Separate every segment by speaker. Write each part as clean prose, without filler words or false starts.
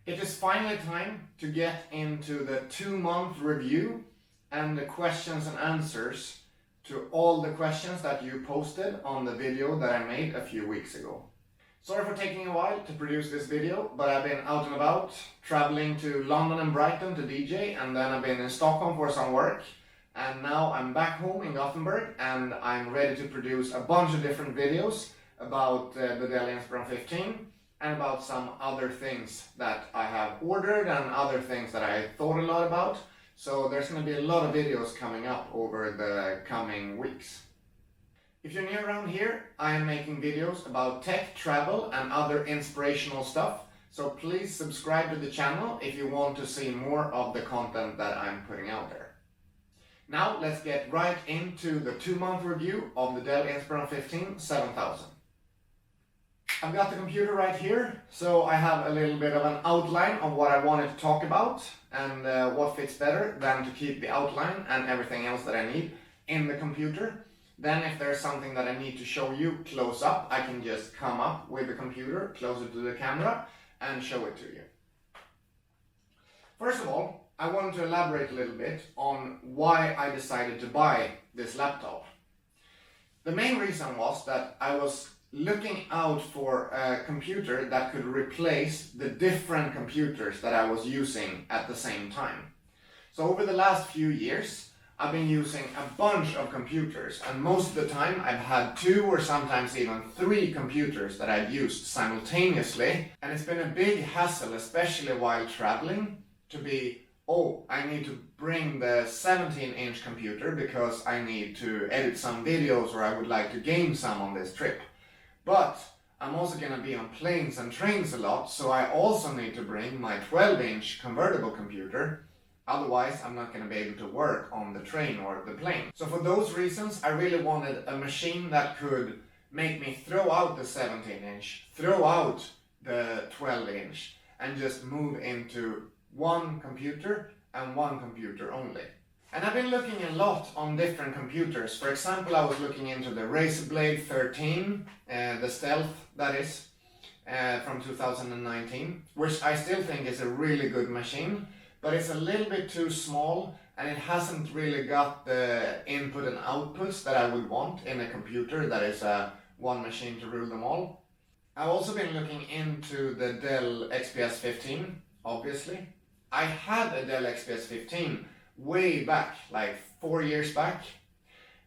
Speaker 1: It is finally time to get into the 2-month review and the questions and answers to all the questions that you posted on the video that I made a few weeks ago. Sorry for taking a while to produce this video, but I've been out and about, traveling to London and Brighton to DJ, and then I've been in Stockholm for some work, and now I'm back home in Gothenburg and I'm ready to produce a bunch of different videos about the Dell Inspiron 15 and about some other things that I have ordered and other things that I thought a lot about. So there's going to be a lot of videos coming up over the coming weeks. If you're new around here, I am making videos about tech, travel and other inspirational stuff. So please subscribe to the channel if you want to see more of the content that I'm putting out there. Now let's get right into the 2-month review of the Dell Inspiron 15 7000. I've got the computer right here, so I have a little bit of an outline of what I wanted to talk about and what fits better than to keep the outline and everything else that I need in the computer. Then if there's something that I need to show you close up, I can just come up with the computer closer to the camera and show it to you. First of all, I wanted to elaborate a little bit on why I decided to buy this laptop. The main reason was that I was looking out for a computer that could replace the different computers that I was using at the same time. So over the last few years, I've been using a bunch of computers, and most of the time I've had 2 or sometimes even 3 computers that I've used simultaneously, and it's been a big hassle, especially while traveling, to be, oh, I need to bring the 17-inch computer because I need to edit some videos or I would like to game some on this trip. But I'm also going to be on planes and trains a lot, so I also need to bring my 12-inch convertible computer. Otherwise, I'm not going to be able to work on the train or the plane. So for those reasons, I really wanted a machine that could make me throw out the 17-inch, throw out the 12-inch, and just move into one computer and one computer only. And I've been looking a lot on different computers. For example, I was looking into the Razer Blade 13, the Stealth that is, from 2019, which I still think is a really good machine. But it's a little bit too small and it hasn't really got the input and outputs that I would want in a computer that is one machine to rule them all. I've also been looking into the Dell XPS 15, obviously. I had a Dell XPS 15 way back, like 4 years back,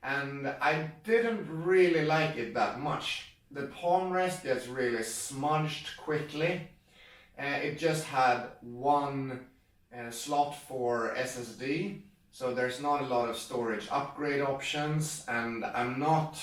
Speaker 1: and I didn't really like it that much. The palm rest gets really smudged quickly. It just had one slot for SSD, so there's not a lot of storage upgrade options, and I'm not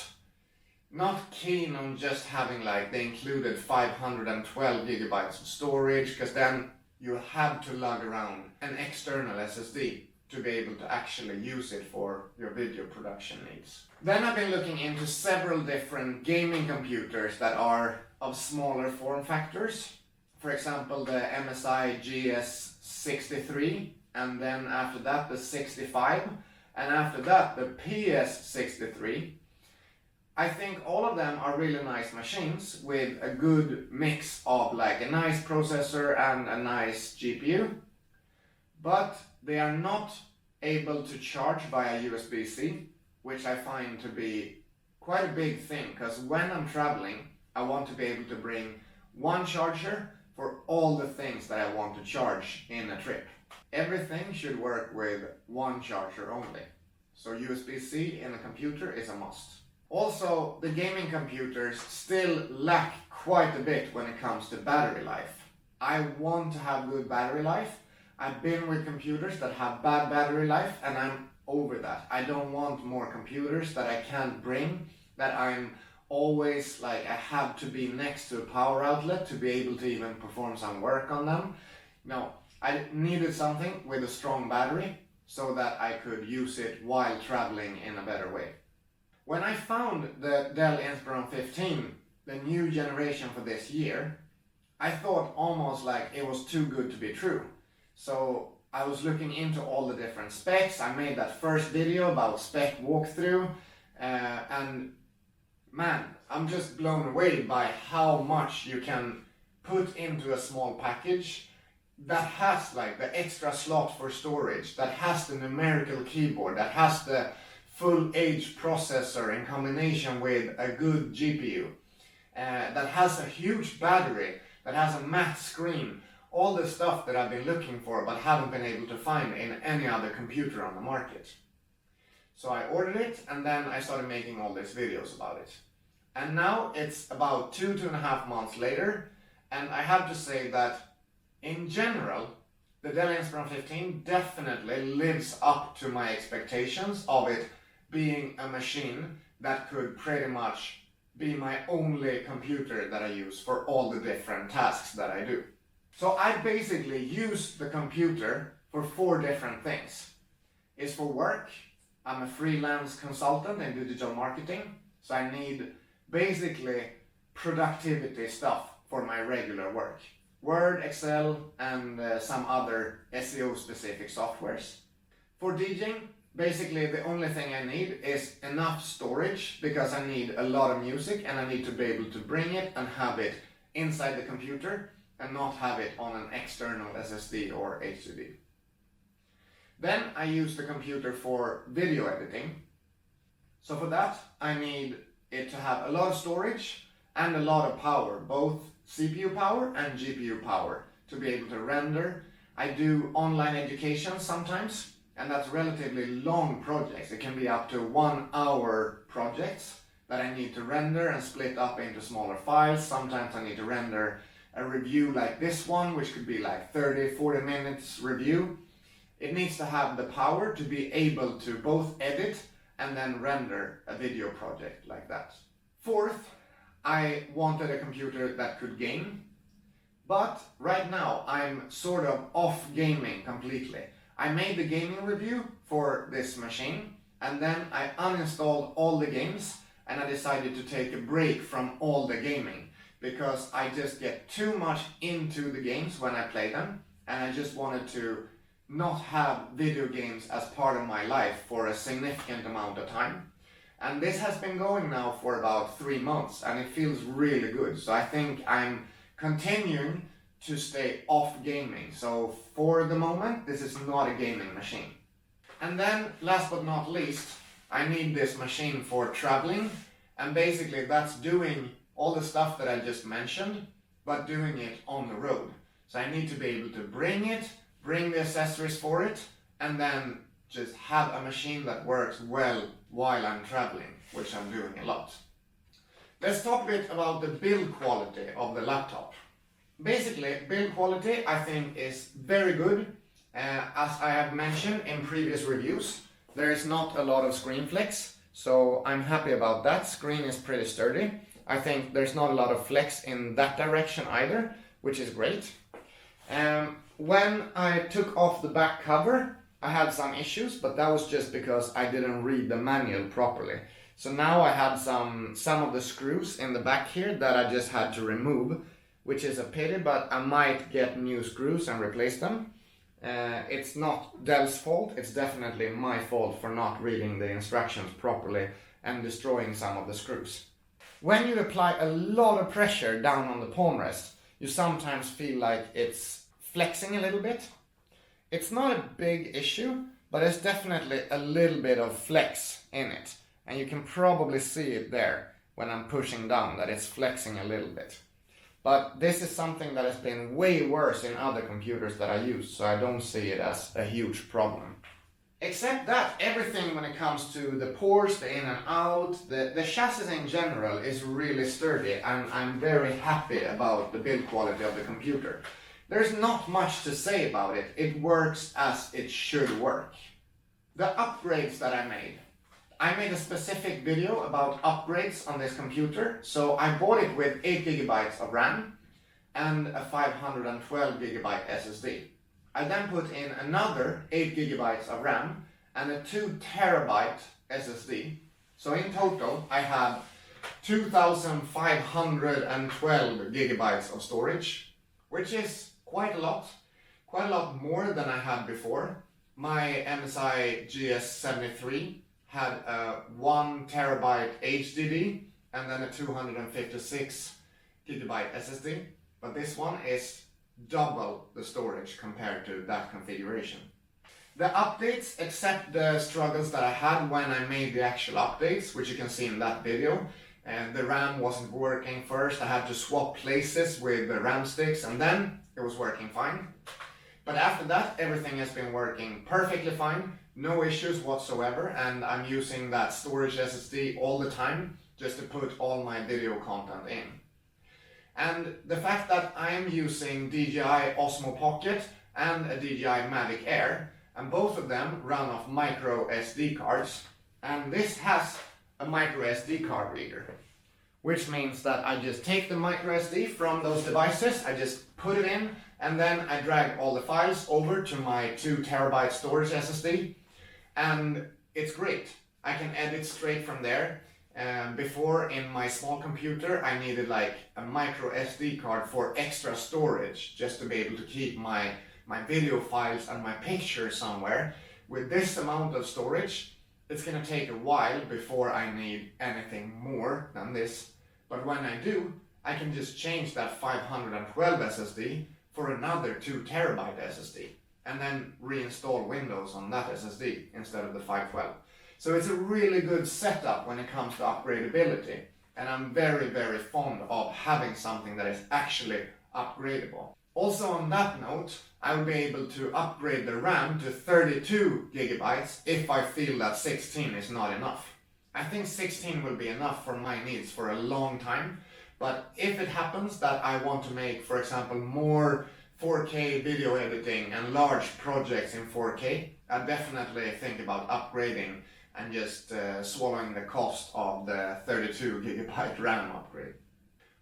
Speaker 1: keen on just having like the included 512 gigabytes of storage, because then you have to lug around an external SSD to be able to actually use it for your video production needs. Then I've been looking into several different gaming computers that are of smaller form factors. For example, the MSI GS63, and then after that the 65, and after that the PS63. I think all of them are really nice machines with a good mix of like a nice processor and a nice GPU, but they are not able to charge via USB-C, which I find to be quite a big thing, because when I'm traveling I want to be able to bring one charger for all the things that I want to charge in a trip. Everything should work with one charger only. So USB-C in a computer is a must. Also, the gaming computers still lack quite a bit when it comes to battery life. I want to have good battery life. I've been with computers that have bad battery life and I'm over that. I don't want more computers that I can't bring, that I'm always like I have to be next to a power outlet to be able to even perform some work on them. No, I needed something with a strong battery so that I could use it while traveling in a better way. When I found the Dell Inspiron 15, the new generation for this year, I thought almost like it was too good to be true. So I was looking into all the different specs. I made that first video about spec walkthrough, and man, I'm just blown away by how much you can put into a small package that has like the extra slot for storage, that has the numerical keyboard, that has the full age processor in combination with a good GPU, that has a huge battery, that has a matte screen, all the stuff that I've been looking for but haven't been able to find in any other computer on the market. So I ordered it, and then I started making all these videos about it. And now it's about 2.5 months later, and I have to say that in general, the Dell Inspiron 15 definitely lives up to my expectations of it being a machine that could pretty much be my only computer that I use for all the different tasks that I do. So I basically use the computer for 4 different things. It's for work. I'm a freelance consultant in digital marketing, so I need basically productivity stuff for my regular work. Word, Excel, and some other SEO specific softwares. For DJing, basically the only thing I need is enough storage, because I need a lot of music and I need to be able to bring it and have it inside the computer and not have it on an external SSD or HDD. Then I use the computer for video editing. So for that I need it to have a lot of storage and a lot of power, both CPU power and GPU power, to be able to render. I do online education sometimes, and that's relatively long projects. It can be up to 1 hour projects that I need to render and split up into smaller files. Sometimes I need to render a review like this one, which could be like 30-40 minutes review. It needs to have the power to be able to both edit and then render a video project like that. Fourth, I wanted a computer that could game, but right now I'm sort of off gaming completely. I made the gaming review for this machine, and then I uninstalled all the games, and I decided to take a break from all the gaming because I just get too much into the games when I play them, and I just wanted to not have video games as part of my life for a significant amount of time. And this has been going now for about 3 months, and it feels really good. So I think I'm continuing to stay off gaming. So for the moment, this is not a gaming machine. And then last but not least, I need this machine for traveling, and basically that's doing all the stuff that I just mentioned, but doing it on the road. So I need to be able to bring it, bring the accessories for it, and then just have a machine that works well while I'm traveling, which I'm doing a lot. Let's talk a bit about the build quality of the laptop. Basically, build quality I think is very good. As I have mentioned in previous reviews, there is not a lot of screen flex, so I'm happy about that. Screen is pretty sturdy. I think there's not a lot of flex in that direction either, which is great. When I took off the back cover, I had some issues, but that was just because I didn't read the manual properly. So now I had some of the screws in the back here that I just had to remove, which is a pity, but I might get new screws and replace them. It's not Dell's fault, it's definitely my fault for not reading the instructions properly and destroying some of the screws. When you apply a lot of pressure down on the palm rest, you sometimes feel like it's flexing a little bit. It's not a big issue, but there's definitely a little bit of flex in it. And you can probably see it there when I'm pushing down, that it's flexing a little bit. But this is something that has been way worse in other computers that I use, so I don't see it as a huge problem. Except that, everything when it comes to the ports, the in and out, the chassis in general is really sturdy, and I'm very happy about the build quality of the computer. There's not much to say about it. It works as it should work. The upgrades that I made a specific video about upgrades on this computer. So I bought it with 8 GB of RAM and a 512 GB SSD. I then put in another 8 GB of RAM and a 2 TB SSD. So in total I have 2,512 GB of storage, which is quite a lot more than I had before. My MSI GS73 had a 1 TB HDD and then a 256 GB SSD, but this one is double the storage compared to that configuration. The updates, except the struggles that I had when I made the actual updates, which you can see in that video, and the RAM wasn't working first. I had to swap places with the RAM sticks, and then it was working fine. But after that, everything has been working perfectly fine, no issues whatsoever, and I'm using that storage SSD all the time just to put all my video content in. And the fact that I am using DJI Osmo Pocket and a DJI Mavic Air, and both of them run off micro SD cards, and this has a micro SD card reader, which means that I just take the micro SD from those devices, I just put it in, and then I drag all the files over to my 2 terabyte storage SSD, and it's great. I can edit straight from there. Before, in my small computer, I needed like a micro SD card for extra storage, just to be able to keep my video files and my pictures somewhere. With this amount of storage, it's gonna take a while before I need anything more than this. But when I do, I can just change that 512 SSD for another 2 terabyte SSD, and then reinstall Windows on that SSD instead of the 512. So it's a really good setup when it comes to upgradability, and I'm very, very fond of having something that is actually upgradable. Also on that note, I will be able to upgrade the RAM to 32 gigabytes if I feel that 16 is not enough. I think 16 will be enough for my needs for a long time, but if it happens that I want to make, for example, more 4K video editing and large projects in 4K, I definitely think about upgrading and just swallowing the cost of the 32 gigabyte RAM upgrade.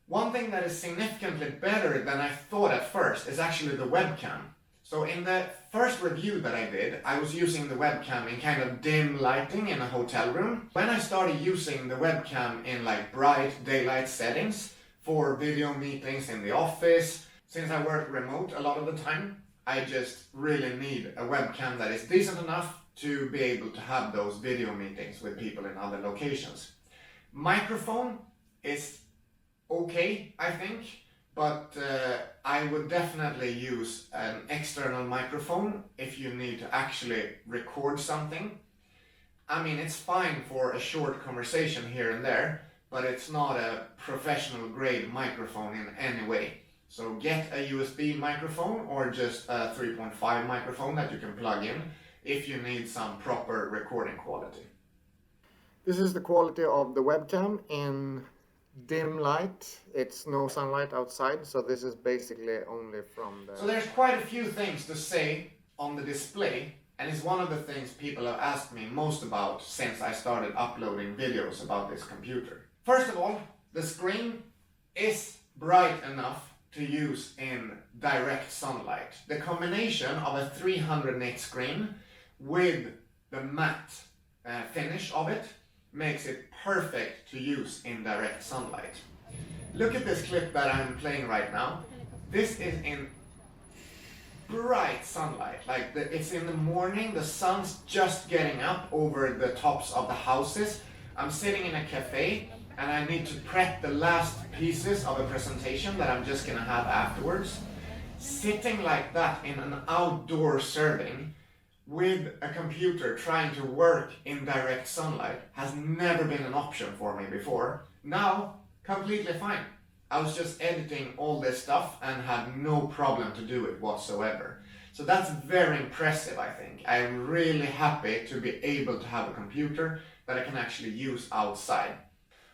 Speaker 1: One thing that is significantly better than I thought at first is actually the webcam. So in the first review that I did, I was using the webcam in kind of dim lighting in a hotel room. When I started using the webcam in like bright daylight settings for video meetings in the office, since I work remote a lot of the time, I just really need a webcam that is decent enough to be able to have those video meetings with people in other locations. Microphone is okay, I think, but I would definitely use an external microphone if you need to actually record something. I mean, it's fine for a short conversation here and there, but it's not a professional grade microphone in any way. So get a USB microphone or just a 3.5 microphone that you can plug in if you need some proper recording quality. This is the quality of the webcam in dim light. It's no sunlight outside, so this is basically only from the... So there's quite a few things to say on the display, and it's one of the things people have asked me most about since I started uploading videos about this computer. First of all, the screen is bright enough to use in direct sunlight. The combination of a 300 nit screen with the matte finish of it makes it perfect to use in direct sunlight. Look at this clip that I'm playing right now. This is in bright sunlight, like it's in the morning, the sun's just getting up over the tops of the houses. I'm sitting in a cafe and I need to prep the last pieces of a presentation that I'm just gonna have afterwards. Sitting like that in an outdoor serving with a computer trying to work in direct sunlight has never been an option for me before. Now, completely fine. I was just editing all this stuff and had no problem to do it whatsoever. So that's very impressive, I think. I'm really happy to be able to have a computer that I can actually use outside.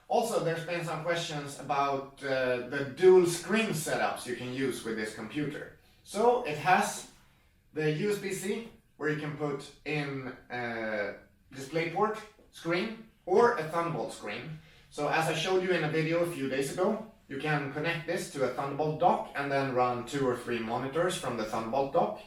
Speaker 1: Also, there's been some questions about the dual screen setups you can use with this computer. So it has the USB-C, where you can put in a DisplayPort screen or a Thunderbolt screen. So as I showed you in a video a few days ago, you can connect this to a Thunderbolt dock and then run 2 or 3 monitors from the Thunderbolt dock.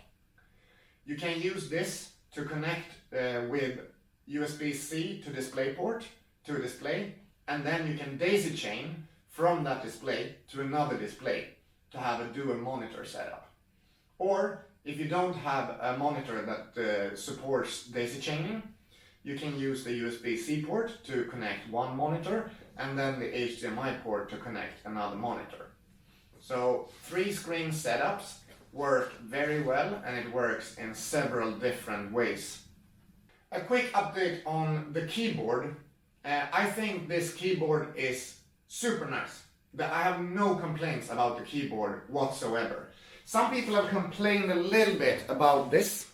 Speaker 1: You can use this to connect with USB-C to DisplayPort to a display, and then you can daisy chain from that display to another display to have a dual monitor setup. Or if you don't have a monitor that supports daisy chaining, you can use the USB-C port to connect one monitor and then the HDMI port to connect another monitor. So 3 screen setups work very well, and it works in several different ways. A quick update on the keyboard. I think this keyboard is super nice. I have no complaints about the keyboard whatsoever. Some people have complained a little bit about this,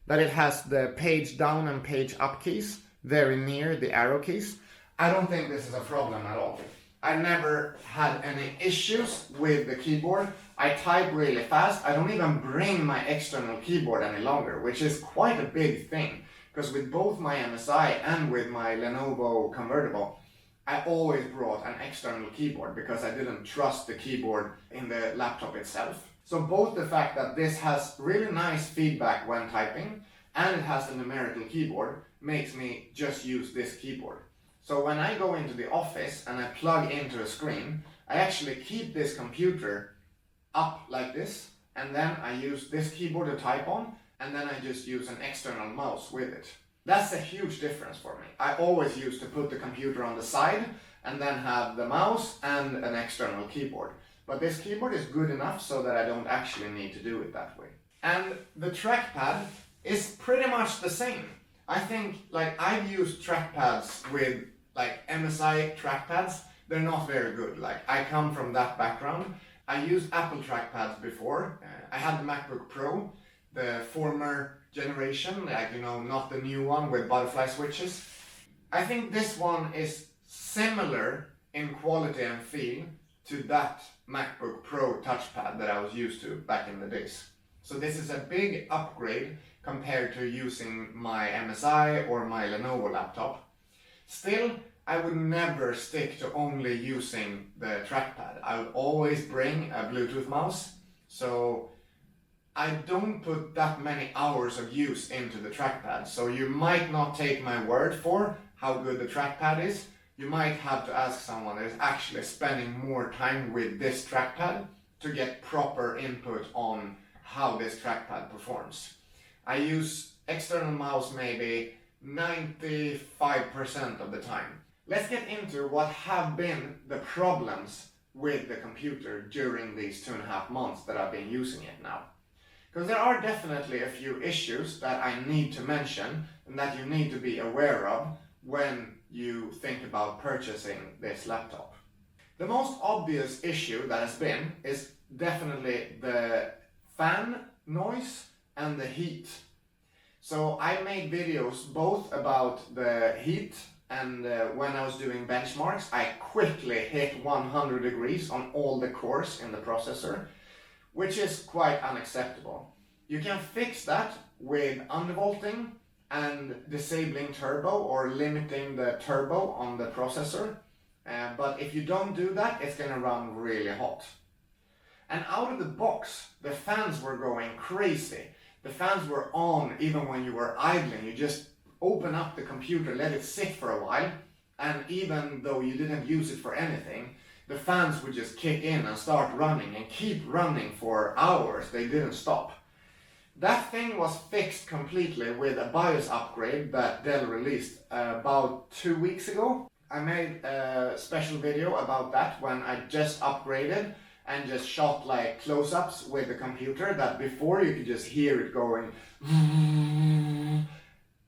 Speaker 1: that it has the page down and page up keys very near the arrow keys. I don't think this is a problem at all. I never had any issues with the keyboard. I type really fast. I don't even bring my external keyboard any longer, which is quite a big thing, because with both my MSI and with my Lenovo convertible, I always brought an external keyboard because I didn't trust the keyboard in the laptop itself. So both the fact that this has really nice feedback when typing and it has the numerical keyboard makes me just use this keyboard. So when I go into the office and I plug into a screen, I actually keep this computer up like this, and then I use this keyboard to type on, and then I just use an external mouse with it. That's a huge difference for me. I always used to put the computer on the side and then have the mouse and an external keyboard. But this keyboard is good enough so that I don't actually need to do it that way. And the trackpad is pretty much the same. I think, like, I've used trackpads with like MSI trackpads. They're not very good. Like, I come from that background. I used Apple trackpads before. I had the MacBook Pro, the former generation, like, you know, not the new one with butterfly switches. I think this one is similar in quality and feel to that MacBook Pro touchpad that I was used to back in the days. So this is a big upgrade compared to using my MSI or my Lenovo laptop. Still, I would never stick to only using the trackpad. I would always bring a Bluetooth mouse, so I don't put that many hours of use into the trackpad. So you might not take my word for how good the trackpad is. You might have to ask someone that is actually spending more time with this trackpad to get proper input on how this trackpad performs. I use external mouse maybe 95% of the time. Let's get into what have been the problems with the computer during these 2.5 months that I've been using it now. Because there are definitely a few issues that I need to mention and that you need to be aware of when you think about purchasing this laptop. The most obvious issue that has been is definitely the fan noise and the heat. So I made videos both about the heat and when I was doing benchmarks, I quickly hit 100 degrees on all the cores in the processor, which is quite unacceptable. You can fix that with undervolting and disabling turbo or limiting the turbo on the processor. But if you don't do that, it's gonna run really hot. And out of the box, the fans were going crazy. The fans were on even when you were idling. You just open up the computer, let it sit for a while, and even though you didn't use it for anything, the fans would just kick in and start running and keep running for hours. They didn't stop. That thing was fixed completely with a BIOS upgrade that Dell released about 2 weeks ago. I made a special video about that when I just upgraded and just shot like close-ups with the computer, that before you could just hear it going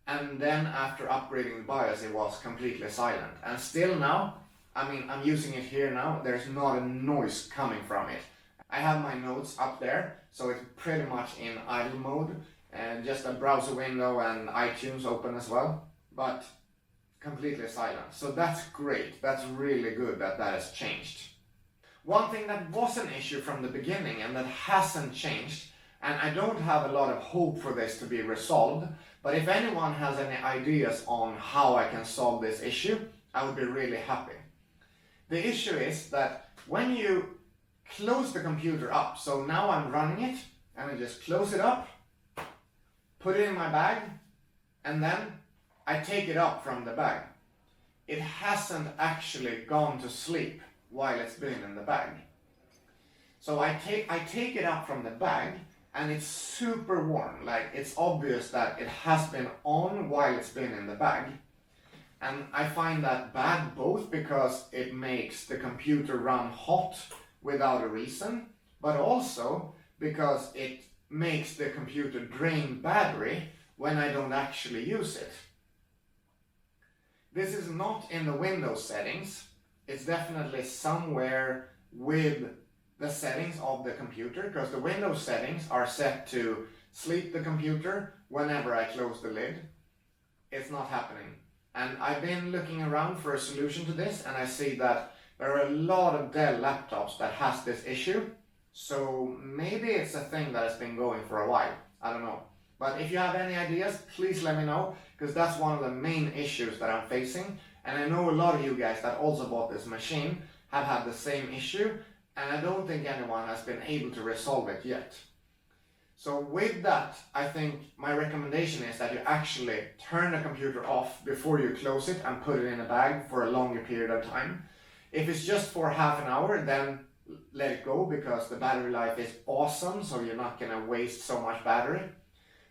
Speaker 1: and then after upgrading the BIOS it was completely silent. And still now, I mean, I'm using it here now, there's not a noise coming from it. I have my notes up there, so it's pretty much in idle mode, and just a browser window and iTunes open as well, but completely silent. So that's great, that's really good that that has changed. One thing that was an issue from the beginning and that hasn't changed, and I don't have a lot of hope for this to be resolved, but if anyone has any ideas on how I can solve this issue, I would be really happy. The issue is that when you close the computer up, so now I'm running it, and I just close it up, put it in my bag, and then I take it up from the bag. It hasn't actually gone to sleep while it's been in the bag. So I take it up from the bag, and it's super warm. Like, it's obvious that it has been on while it's been in the bag. And I find that bad both because it makes the computer run hot without a reason, but also because it makes the computer drain battery when I don't actually use it. This is not in the Windows settings. It's definitely somewhere with the settings of the computer, because the Windows settings are set to sleep the computer whenever I close the lid. It's not happening. And I've been looking around for a solution to this, and I see that there are a lot of Dell laptops that has this issue. So maybe it's a thing that has been going for a while. I don't know. But if you have any ideas, please let me know, because that's one of the main issues that I'm facing. And I know a lot of you guys that also bought this machine have had the same issue, and I don't think anyone has been able to resolve it yet. So with that, I think my recommendation is that you actually turn the computer off before you close it and put it in a bag for a longer period of time. If it's just for half an hour, then let it go, because the battery life is awesome, so you're not going to waste so much battery.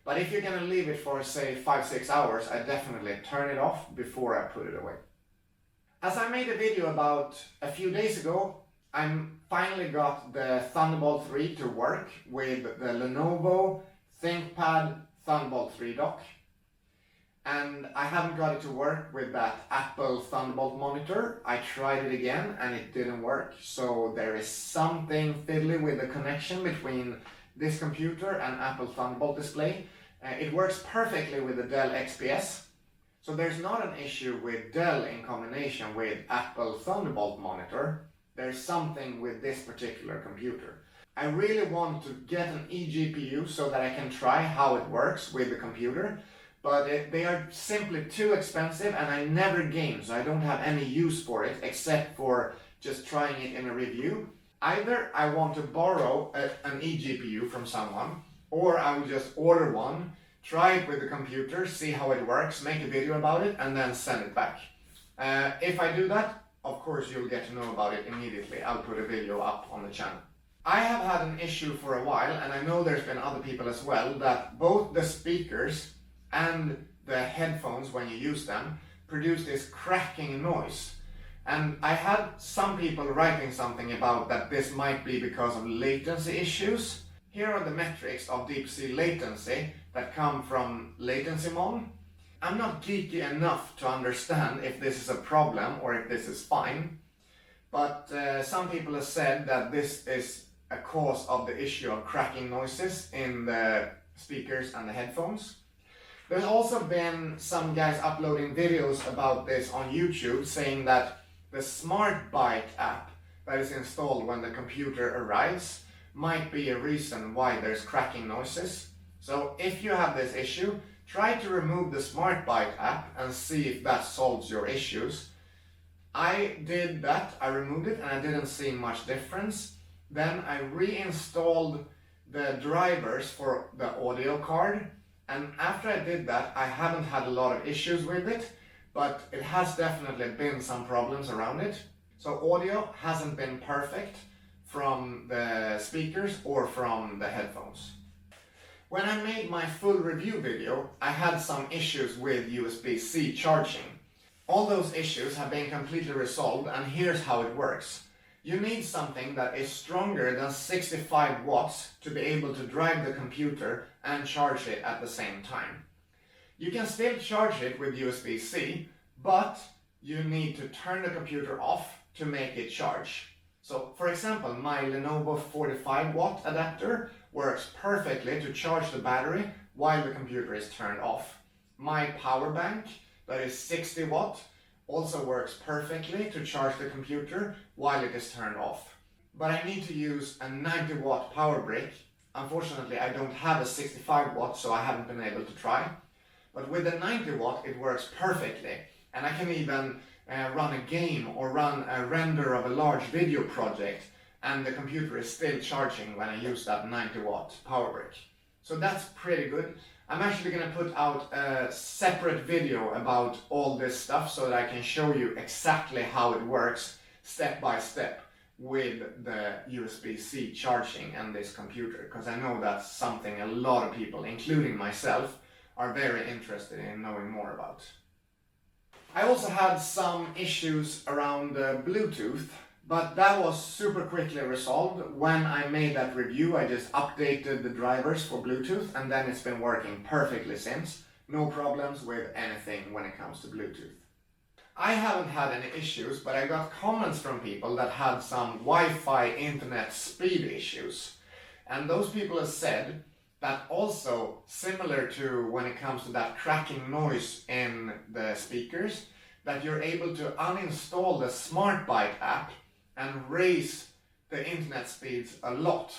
Speaker 1: But if you're going to leave it for, say, 5-6 hours, I definitely turn it off before I put it away. As I made a video about a few days ago, I finally got the Thunderbolt 3 to work with the Lenovo ThinkPad Thunderbolt 3 dock. And I haven't got it to work with that Apple Thunderbolt monitor. I tried it again and it didn't work. So there is something fiddly with the connection between this computer and Apple Thunderbolt display. It works perfectly with the Dell XPS. So there's not an issue with Dell in combination with Apple Thunderbolt monitor. There's something with this particular computer. I really want to get an eGPU so that I can try how it works with the computer, but they are simply too expensive and I never game, so I don't have any use for it except for just trying it in a review. Either I want to borrow an eGPU from someone, or I will just order one, try it with the computer, see how it works, make a video about it, and then send it back. If I do that, of course you'll get to know about it immediately. I'll put a video up on the channel. I have had an issue for a while, and I know there's been other people as well, that both the speakers and the headphones, when you use them, produce this cracking noise. And I had some people writing something about that this might be because of latency issues. Here are the metrics of deep sea latency that come from LatencyMon. I'm not geeky enough to understand if this is a problem or if this is fine, but some people have said that this is a cause of the issue of cracking noises in the speakers and the headphones. There's also been some guys uploading videos about this on YouTube saying that the Smart Byte app that is installed when the computer arrives might be a reason why there's cracking noises. So if you have this issue, try to remove the Smart Byte app and see if that solves your issues. I did that, I removed it and I didn't see much difference. Then I reinstalled the drivers for the audio card, and after I did that I haven't had a lot of issues with it, but it has definitely been some problems around it. So audio hasn't been perfect from the speakers or from the headphones. When I made my full review video, I had some issues with USB-C charging. All those issues have been completely resolved, and here's how it works. You need something that is stronger than 65 watts to be able to drive the computer and charge it at the same time. You can still charge it with USB-C, but you need to turn the computer off to make it charge. So for example, my Lenovo 45 watt adapter works perfectly to charge the battery while the computer is turned off. My power bank, that is 60 watt, also works perfectly to charge the computer while it is turned off. But I need to use a 90 watt power brick. Unfortunately, I don't have a 65 watt, so I haven't been able to try. But with the 90 watt, it works perfectly. And I can even run a game or run a render of a large video project, and the computer is still charging when I use that 90 watt power brick. So that's pretty good. I'm actually going to put out a separate video about all this stuff so that I can show you exactly how it works step by step with the USB-C charging and this computer, because I know that's something a lot of people, including myself, are very interested in knowing more about. I also had some issues around Bluetooth. But that was super quickly resolved. When I made that review, I just updated the drivers for Bluetooth, and then it's been working perfectly since. No problems with anything when it comes to Bluetooth. I haven't had any issues, but I got comments from people that had some Wi-Fi internet speed issues. And those people have said that also, similar to when it comes to that cracking noise in the speakers, that you're able to uninstall the SmartByte app and raise the internet speeds a lot.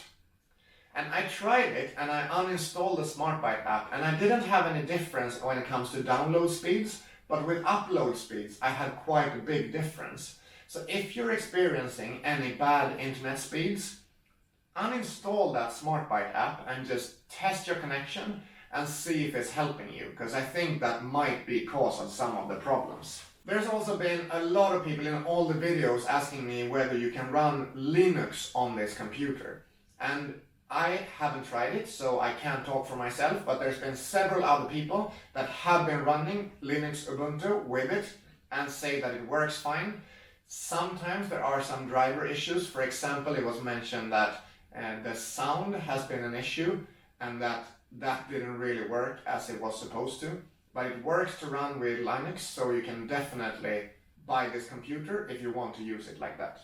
Speaker 1: And I tried it and I uninstalled the SmartByte app and I didn't have any difference when it comes to download speeds, but with upload speeds I had quite a big difference. So if you're experiencing any bad internet speeds, uninstall that SmartByte app and just test your connection and see if it's helping you, because I think that might be cause of some of the problems. There's also been a lot of people in all the videos asking me whether you can run Linux on this computer. And I haven't tried it, so I can't talk for myself, but there's been several other people that have been running Linux Ubuntu with it and say that it works fine. Sometimes there are some driver issues. For example, it was mentioned that the sound has been an issue and that didn't really work as it was supposed to. But it works to run with Linux, so you can definitely buy this computer if you want to use it like that.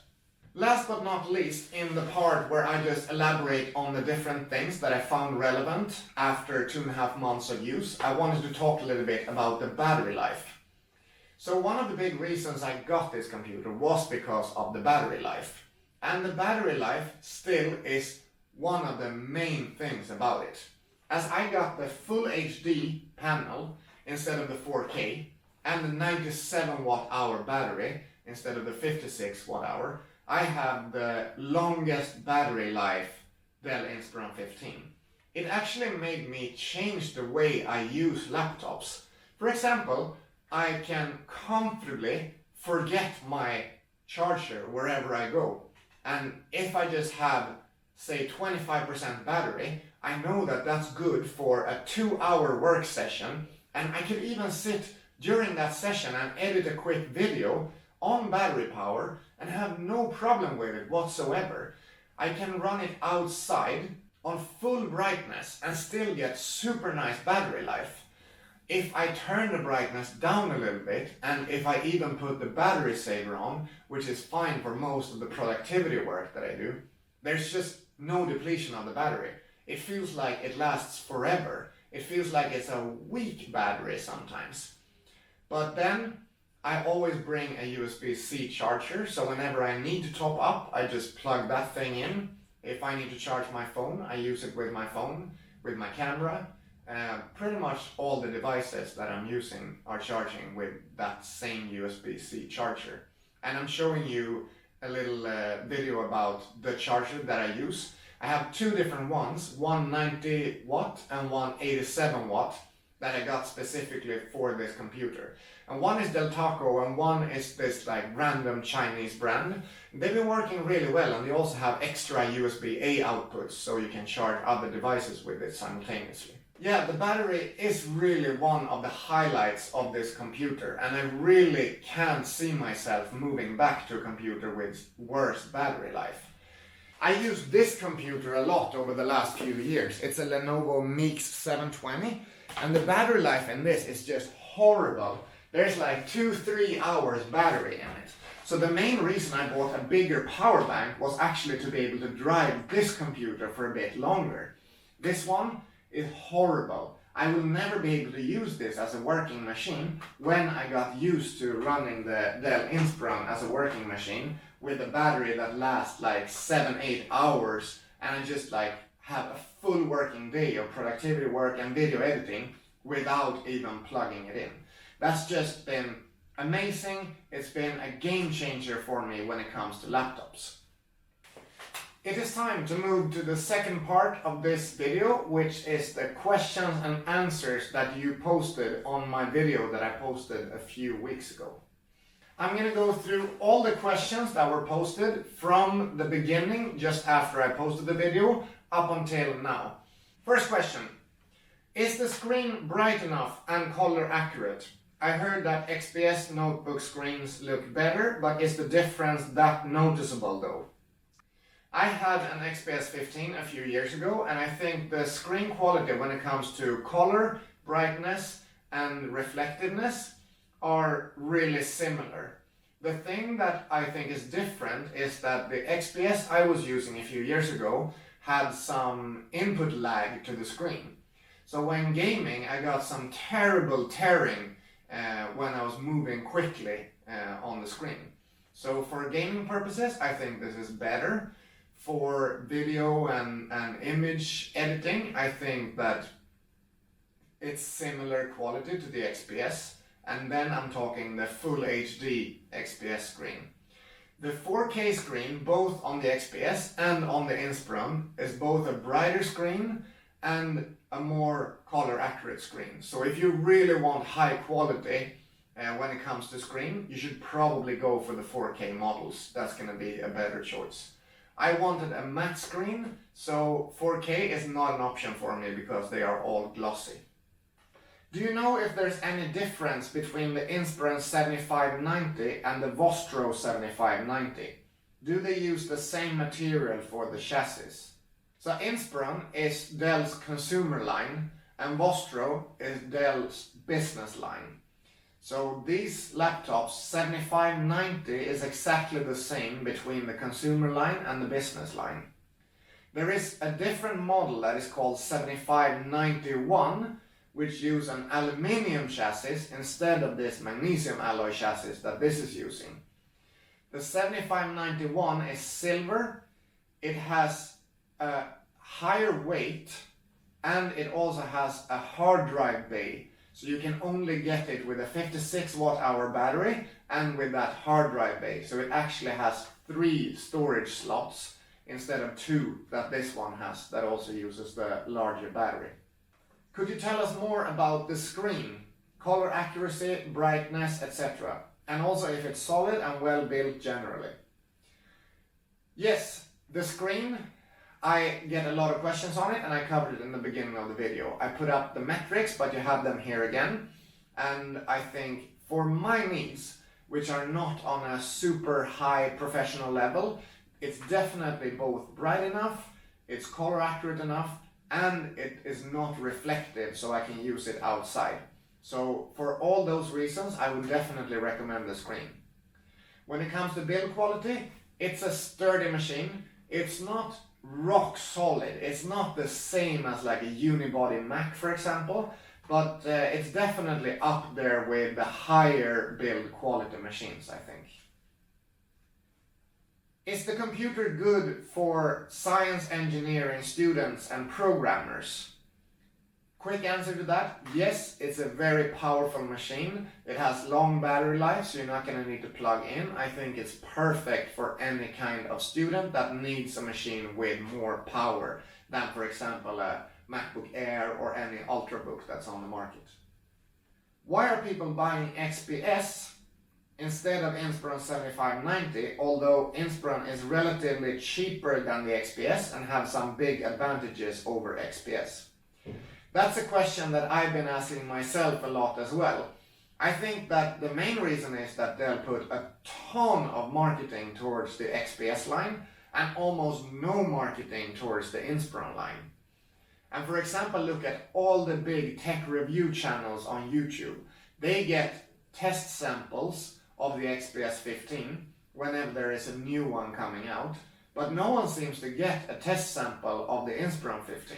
Speaker 1: Last but not least, in the part where I just elaborate on the different things that I found relevant after 2.5 months of use, I wanted to talk a little bit about the battery life. So one of the big reasons I got this computer was because of the battery life. And the battery life still is one of the main things about it. As I got the full HD panel instead of the 4K and the 97 watt hour battery instead of the 56 watt hour, I have the longest battery life Dell Inspiron 15. It actually made me change the way I use laptops. For example, I can comfortably forget my charger wherever I go. And if I just have, say, 25% battery, I know that that's good for a 2-hour work session. And I could even sit during that session and edit a quick video on battery power and have no problem with it whatsoever. I can run it outside on full brightness and still get super nice battery life. If I turn the brightness down a little bit, and if I even put the battery saver on, which is fine for most of the productivity work that I do, there's just no depletion of the battery. It feels like it lasts forever. It feels like it's a weak battery sometimes. But then I always bring a USB-C charger, so whenever I need to top up, I just plug that thing in. If I need to charge my phone, I use it with my phone, with my camera. Pretty much all the devices that I'm using are charging with that same USB-C charger. And I'm showing you a little video about the charger that I use. I have two different ones, one 90 watt and one 87 watt that I got specifically for this computer. And one is Del Taco and one is this like random Chinese brand. They've been working really well, and they also have extra USB-A outputs so you can charge other devices with it simultaneously. Yeah, the battery is really one of the highlights of this computer, and I really can't see myself moving back to a computer with worse battery life. I used this computer a lot over the last few years. It's a Lenovo Mix 720, and the battery life in this is just horrible. There's like 2-3 hours battery in it. So the main reason I bought a bigger power bank was actually to be able to drive this computer for a bit longer. This one is horrible. I will never be able to use this as a working machine when I got used to running the Dell Inspiron as a working machine with a battery that lasts like 7-8 hours, and I just like have a full working day of productivity work and video editing without even plugging it in. That's just been amazing. It's been a game changer for me when it comes to laptops. It is time to move to the second part of this video, which is the questions and answers that you posted on my video that I posted a few weeks ago. I'm going to go through all the questions that were posted from the beginning, just after I posted the video, up until now. First question: is the screen bright enough and color accurate? I heard that XPS notebook screens look better, but is the difference that noticeable though? I had an XPS 15 a few years ago, and I think the screen quality when it comes to color, brightness and reflectiveness are really similar. The thing that I think is different is that the XPS I was using a few years ago had some input lag to the screen. So when gaming, I got some terrible tearing when I was moving quickly on the screen. So for gaming purposes, I think this is better. For video and image editing, I think that it's similar quality to the XPS. And then I'm talking the full HD XPS screen. The 4K screen, both on the XPS and on the Inspiron, is both a brighter screen and a more color accurate screen. So if you really want high quality when it comes to screen, you should probably go for the 4K models. That's going to be a better choice. I wanted a matte screen, so 4K is not an option for me because they are all glossy. Do you know if there's any difference between the Inspiron 7590 and the Vostro 7590? Do they use the same material for the chassis? So Inspiron is Dell's consumer line and Vostro is Dell's business line. So these laptops, 7590 is exactly the same between the consumer line and the business line. There is a different model that is called 7591, which use an aluminium chassis instead of this magnesium alloy chassis that this is using. The 7591 is silver, it has a higher weight, and it also has a hard drive bay. So you can only get it with a 56 watt-hour battery and with that hard drive bay. So it actually has 3 storage slots instead of 2 that this one has, that also uses the larger battery. Could you tell us more about the screen, color accuracy, brightness, etc. And also if it's solid and well built generally? Yes, the screen, I get a lot of questions on it and I covered it in the beginning of the video. I put up the metrics, but you have them here again. And I think for my needs, which are not on a super high professional level, it's definitely both bright enough, it's color accurate enough, and it is not reflective, so I can use it outside. So for all those reasons, I would definitely recommend the screen. When it comes to build quality, it's a sturdy machine. It's not rock solid. It's not the same as like a unibody Mac, for example, but it's definitely up there with the higher build quality machines, I think. Is the computer good for science engineering students and programmers? Quick answer to that, yes, it's a very powerful machine. It has long battery life, so you're not going to need to plug in. I think it's perfect for any kind of student that needs a machine with more power than, for example, a MacBook Air or any Ultrabook that's on the market. Why are people buying XPS instead of Inspiron 7590, although Inspiron is relatively cheaper than the XPS and have some big advantages over XPS? That's a question that I've been asking myself a lot as well. I think that the main reason is that Dell put a ton of marketing towards the XPS line and almost no marketing towards the Inspiron line. And for example, look at all the big tech review channels on YouTube. They get test samples of the XPS 15 whenever there is a new one coming out, but no one seems to get a test sample of the Inspiron 15.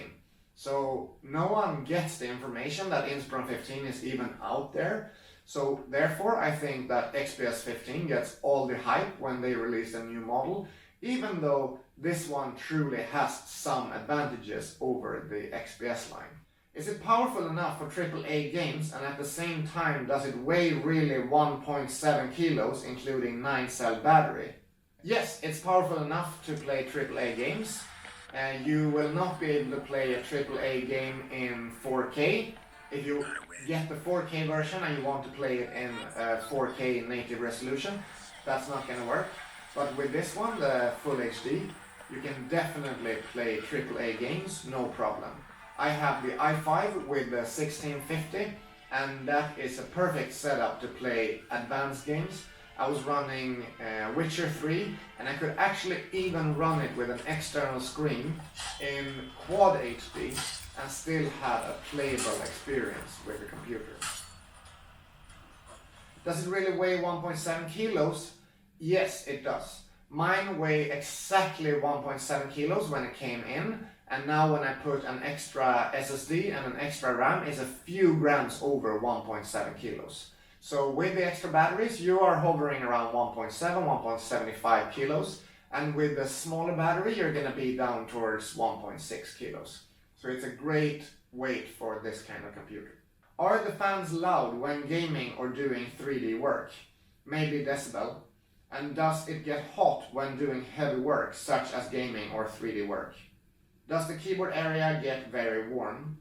Speaker 1: So no one gets the information that Inspiron 15 is even out there. So therefore I think that XPS 15 gets all the hype when they release a new model, even though this one truly has some advantages over the XPS line. Is it powerful enough for AAA games, and at the same time does it weigh really 1.7 kilos including 9-cell battery? Yes, it's powerful enough to play AAA games. You will not be able to play a AAA game in 4K. If you get the 4K version and you want to play it in 4K native resolution, that's not going to work. But with this one, the Full HD, you can definitely play AAA games, no problem. I have the i5 with the 1650 and that is a perfect setup to play advanced games. I was running Witcher 3, and I could actually even run it with an external screen in quad HD and still have a playable experience with the computer. Does it really weigh 1.7 kilos? Yes, it does. Mine weighed exactly 1.7 kilos when it came in, and now when I put an extra SSD and an extra RAM, it's a few grams over 1.7 kilos. So with the extra batteries, you are hovering around 1.7, 1.75 kilos, and with the smaller battery, you're going to be down towards 1.6 kilos. So it's a great weight for this kind of computer. Are the fans loud when gaming or doing 3D work? Maybe decibel. And does it get hot when doing heavy work, such as gaming or 3D work? Does the keyboard area get very warm?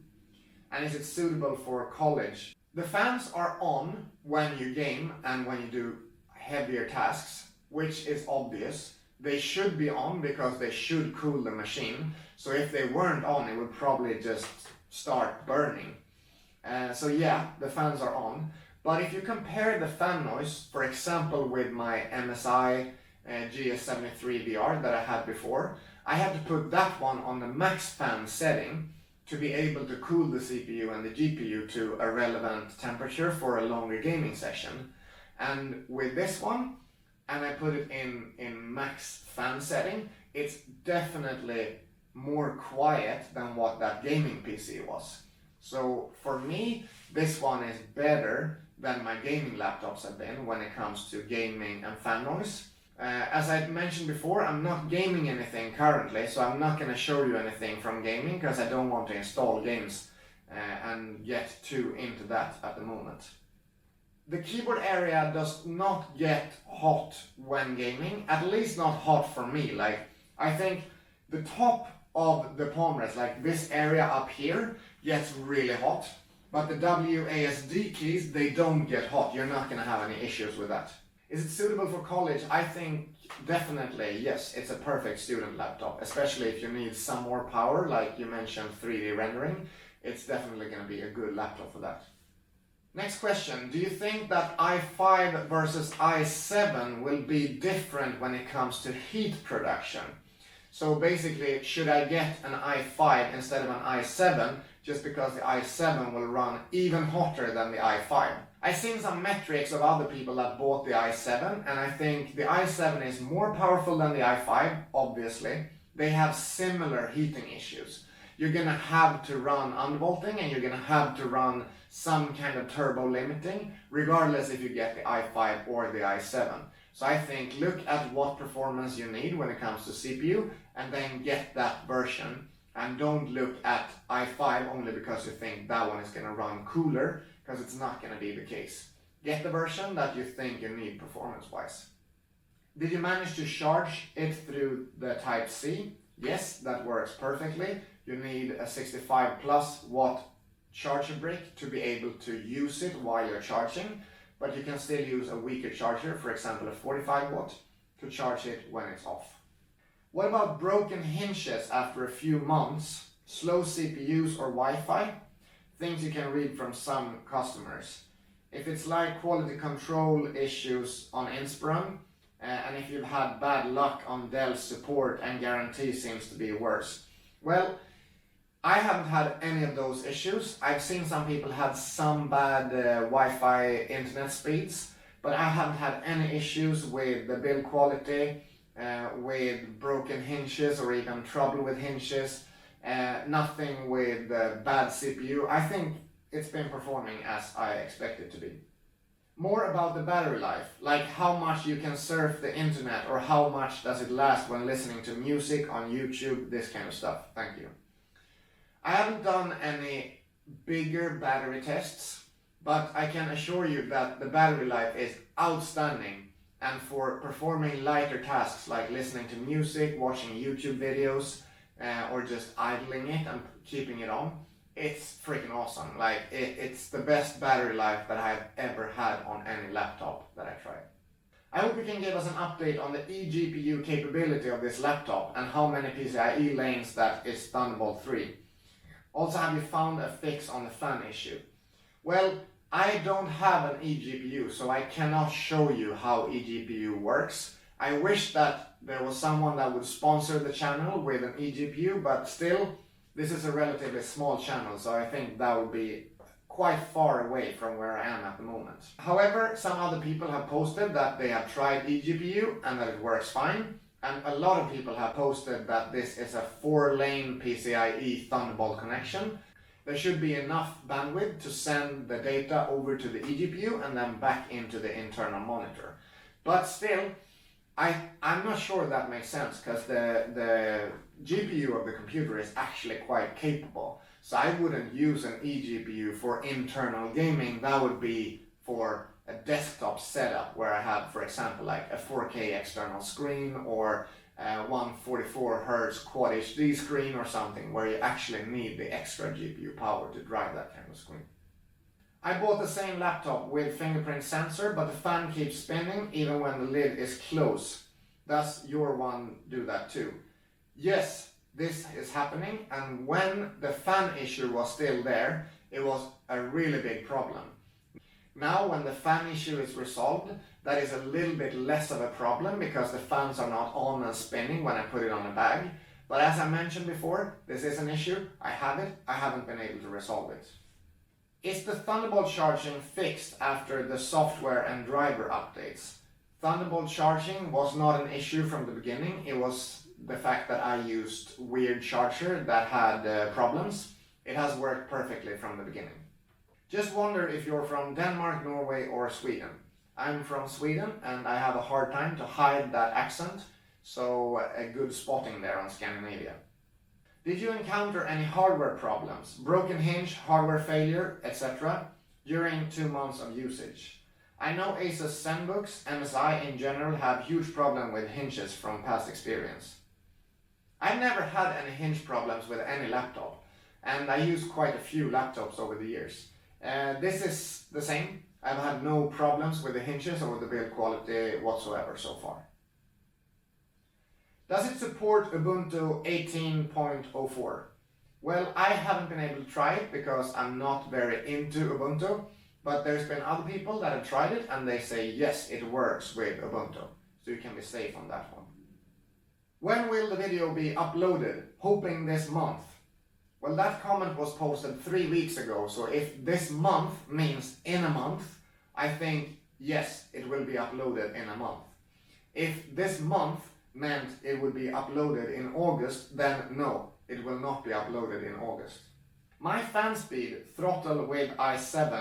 Speaker 1: And is it suitable for college? The fans are on when you game and when you do heavier tasks, which is obvious. They should be on because they should cool the machine. So if they weren't on, it would probably just start burning. So yeah, the fans are on. But if you compare the fan noise, for example, with my MSI GS73 VR that I had before, I had to put that one on the max fan setting to be able to cool the CPU and the GPU to a relevant temperature for a longer gaming session. And with this one, and I put it in max fan setting, it's definitely more quiet than what that gaming PC was. So for me, this one is better than my gaming laptops have been when it comes to gaming and fan noise. As I mentioned before, I'm not gaming anything currently, so I'm not going to show you anything from gaming because I don't want to install games and get too into that at the moment. The keyboard area does not get hot when gaming, at least not hot for me. Like, I think the top of the palm rest, like this area up here, gets really hot, but the WASD keys, they don't get hot. You're not going to have any issues with that. Is it suitable for college? I think definitely yes, it's a perfect student laptop, especially if you need some more power, like you mentioned 3D rendering. It's definitely going to be a good laptop for that. Next question, do you think that i5 versus i7 will be different when it comes to heat production? So basically, should I get an i5 instead of an i7 just because the i7 will run even hotter than the i5? I've seen some metrics of other people that bought the i7, and I think the i7 is more powerful than the i5, obviously. They have similar heating issues. You're going to have to run undervolting and you're going to have to run some kind of turbo limiting, regardless if you get the i5 or the i7. So I think look at what performance you need when it comes to CPU and then get that version. And don't look at i5 only because you think that one is going to run cooler, because it's not going to be the case. Get the version that you think you need performance-wise. Did you manage to charge it through the Type-C? Yes, that works perfectly. You need a 65 plus watt charger brick to be able to use it while you're charging, but you can still use a weaker charger, for example a 45 watt, to charge it when it's off. What about broken hinges after a few months, slow CPUs or Wi-Fi? Things you can read from some customers. If it's like quality control issues on Inspiron, and if you've had bad luck on Dell support and guarantee seems to be worse. Well, I haven't had any of those issues. I've seen some people had some bad Wi-Fi internet speeds, but I haven't had any issues with the build quality, with broken hinges or even trouble with hinges, nothing with bad CPU. I think it's been performing as I expect it to be. More about the battery life, like how much you can surf the internet or how much does it last when listening to music on YouTube, this kind of stuff. Thank you. I haven't done any bigger battery tests, but I can assure you that the battery life is outstanding, and for performing lighter tasks like listening to music, watching YouTube videos, or just idling it and keeping it on, it's freaking awesome. Like it's the best battery life that I've ever had on any laptop that I tried. I hope you can give us an update on the eGPU capability of this laptop and how many PCIe lanes that is Thunderbolt 3. Also, have you found a fix on the fan issue? Well, I don't have an eGPU, so I cannot show you how eGPU works. I wish that there was someone that would sponsor the channel with an eGPU, but still, this is a relatively small channel, so I think that would be quite far away from where I am at the moment. However, some other people have posted that they have tried eGPU and that it works fine. And a lot of people have posted that this is a 4-lane PCIe Thunderbolt connection. There should be enough bandwidth to send the data over to the eGPU and then back into the internal monitor. But still, I'm not sure that makes sense, because the GPU of the computer is actually quite capable. So I wouldn't use an eGPU for internal gaming. That would be for a desktop setup where I have, for example, like a 4K external screen or a 144 Hz Quad HD screen or something where you actually need the extra GPU power to drive that kind of screen. I bought the same laptop with fingerprint sensor, but the fan keeps spinning even when the lid is closed. Does your one do that too? Yes, this is happening, and when the fan issue was still there, it was a really big problem. Now when the fan issue is resolved, that is a little bit less of a problem because the fans are not on and spinning when I put it on a bag. But as I mentioned before, this is an issue. I have it. I haven't been able to resolve it. Is the Thunderbolt charging fixed after the software and driver updates? Thunderbolt charging was not an issue from the beginning. It was the fact that I used weird charger that had problems. It has worked perfectly from the beginning. Just wonder if you're from Denmark, Norway or Sweden. I'm from Sweden and I have a hard time to hide that accent, so a good spotting there on Scandinavia. Did you encounter any hardware problems, broken hinge, hardware failure, etc. during 2 months of usage? I know Asus ZenBooks, MSI in general have huge problem with hinges from past experience. I've never had any hinge problems with any laptop, and I use quite a few laptops over the years. This is the same. I've had no problems with the hinges or the build quality whatsoever so far. Does it support Ubuntu 18.04? Well, I haven't been able to try it because I'm not very into Ubuntu, but there's been other people that have tried it and they say yes, it works with Ubuntu, so you can be safe on that one. When will the video be uploaded? Hoping this month. Well, that comment was posted 3 weeks ago, so if this month means in a month, I think yes, it will be uploaded in a month. If this month meant it would be uploaded in August, then no, it will not be uploaded in August. My fan speed throttle with i7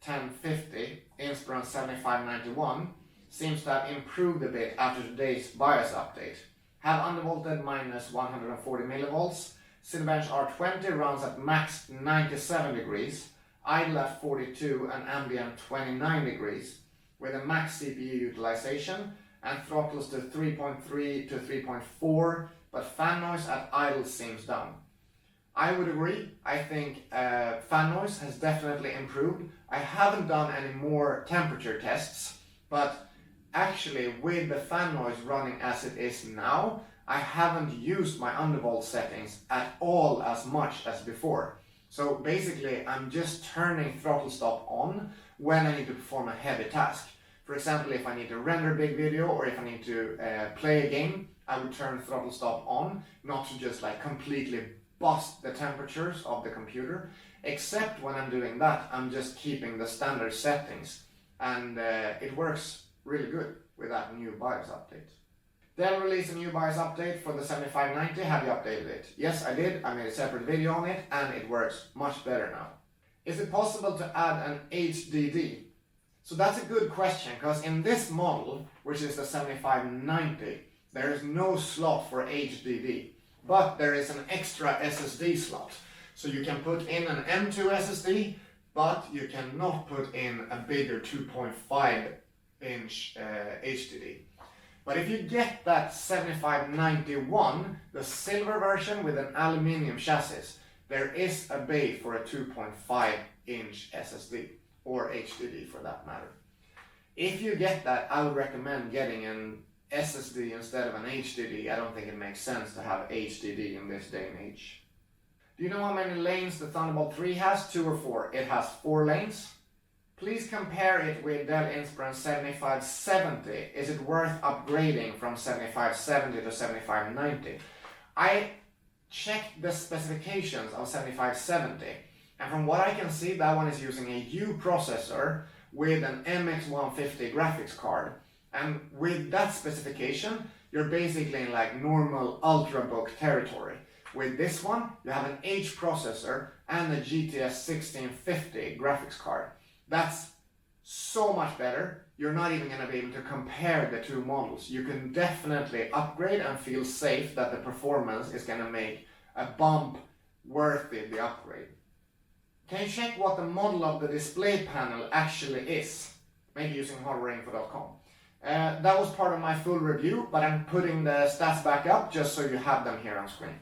Speaker 1: 1050 Inspiron 7591 seems to have improved a bit after today's BIOS update. Have undervolted minus 140 millivolts. Cinebench R20 runs at max 97 degrees, idle at 42 and ambient 29 degrees, with a max CPU utilization and throttles to 3.3 to 3.4, but fan noise at idle seems down. I would agree. I think fan noise has definitely improved. I haven't done any more temperature tests, but actually with the fan noise running as it is now, I haven't used my undervolt settings at all as much as before. So basically I'm just turning throttle stop on when I need to perform a heavy task. For example, if I need to render a big video or if I need to play a game, I would turn throttle stop on, not to just like completely bust the temperatures of the computer. Except when I'm doing that, I'm just keeping the standard settings, and it works really good with that new BIOS update. Dell released a new BIOS update for the 7590. Have you updated it? Yes, I did. I made a separate video on it and it works much better now. Is it possible to add an HDD? So that's a good question, because in this model, which is the 7590, there is no slot for HDD, but there is an extra SSD slot. So you can put in an M2 SSD, but you cannot put in a bigger 2.5 inch HDD. But if you get that 7591, the silver version with an aluminium chassis, there is a bay for a 2.5 inch SSD, or HDD for that matter. If you get that, I would recommend getting an SSD instead of an HDD. I don't think it makes sense to have HDD in this day and age. Do you know how many lanes the Thunderbolt 3 has? 2 or 4? It has 4 lanes. Please compare it with Dell Inspiron 7570. Is it worth upgrading from 7570 to 7590? I checked the specifications of 7570, and from what I can see, that one is using a U processor with an MX150 graphics card. And with that specification, you're basically in like normal ultrabook territory. With this one, you have an H processor and a GTS 1650 graphics card. That's so much better. You're not even going to be able to compare the two models. You can definitely upgrade and feel safe that the performance is going to make a bump worthy the upgrade. Can you check what the model of the display panel actually is? Maybe using hardwareinfo.com. That was part of my full review, but I'm putting the stats back up just so you have them here on screen.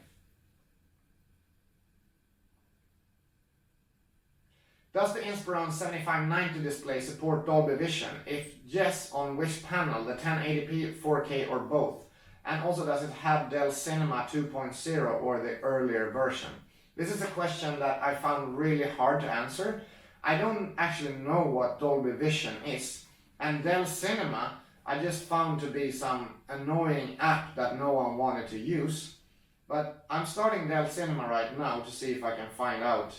Speaker 1: Does the Inspiron 7590 display support Dolby Vision? If yes, on which panel, the 1080p, 4K or both? And also, does it have Dell Cinema 2.0 or the earlier version? This is a question that I found really hard to answer. I don't actually know what Dolby Vision is. And Dell Cinema, I just found to be some annoying app that no one wanted to use. But I'm starting Dell Cinema right now to see if I can find out.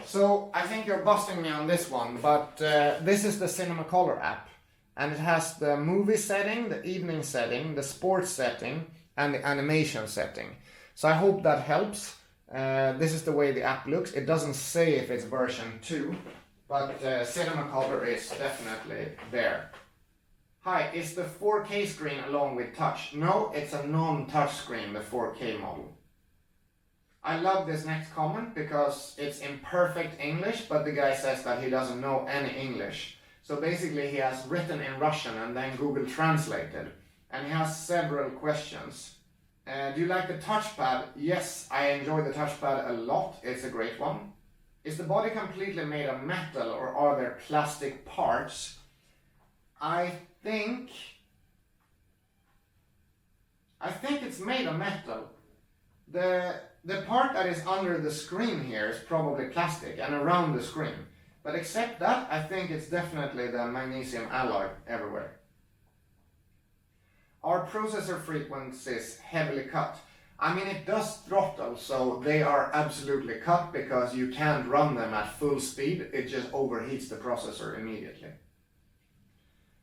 Speaker 1: So I think you're busting me on this one, but this is the Cinema Color app. And it has the movie setting, the evening setting, the sports setting, and the animation setting. So I hope that helps. This is the way the app looks. It doesn't say if it's version 2, but Cinema Color is definitely there. Hi, is the 4K screen along with touch? No, it's a non-touch screen, the 4K model. I love this next comment because it's in perfect English, but the guy says that he doesn't know any English. So basically he has written in Russian and then Google translated. And he has several questions. Do you like the touchpad? Yes, I enjoy the touchpad a lot. It's a great one. Is the body completely made of metal or are there plastic parts? I think it's made of metal. The part that is under the screen here is probably plastic and around the screen. But except that, I think it's definitely the magnesium alloy everywhere. Are processor frequencies heavily cut? I mean, it does throttle, so they are absolutely cut because you can't run them at full speed. It just overheats the processor immediately.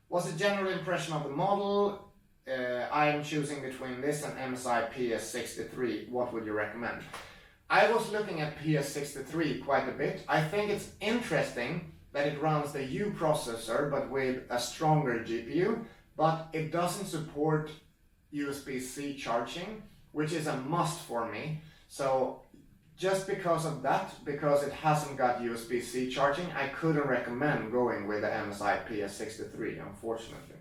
Speaker 1: What's the general impression of the model? I am choosing between this and MSI PS63. What would you recommend? I was looking at PS63 quite a bit. I think it's interesting that it runs the U processor but with a stronger GPU, but it doesn't support USB-C charging, which is a must for me. So just because of that, because it hasn't got USB-C charging, I couldn't recommend going with the MSI PS63, unfortunately.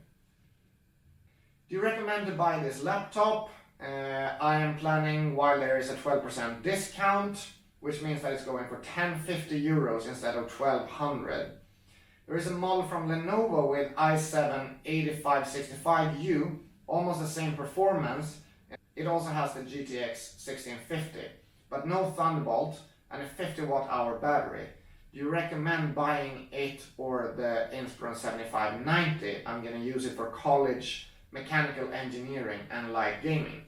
Speaker 1: Do you recommend to buy this laptop? I am planning, while there is a 12% discount, which means that it's going for 1050 euros instead of 1200. There is a model from Lenovo with i7-8565U, almost the same performance. It also has the GTX 1650, but no Thunderbolt and a 50 watt-hour battery. Do you recommend buying it or the Inspiron 7590? I'm going to use it for college, mechanical engineering and light gaming.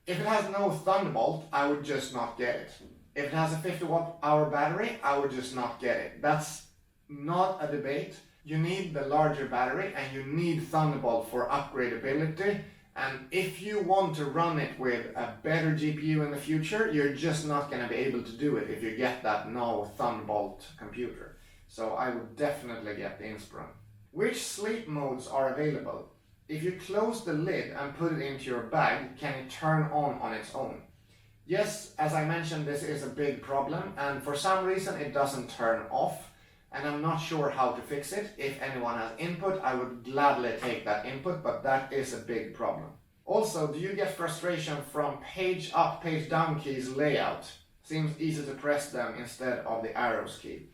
Speaker 1: If it has no Thunderbolt, I would just not get it. If it has a 50 watt-hour battery, I would just not get it. That's not a debate. You need the larger battery and you need Thunderbolt for upgradability. And if you want to run it with a better GPU in the future, you're just not going to be able to do it if you get that no Thunderbolt computer. So I would definitely get the Inspiron. Which sleep modes are available? If you close the lid and put it into your bag, can it turn on its own? Yes, as I mentioned, this is a big problem, and for some reason it doesn't turn off, and I'm not sure how to fix it. If anyone has input, I would gladly take that input, but that is a big problem. Also, do you get frustration from page up, page down keys layout? Seems easy to press them instead of the arrows key.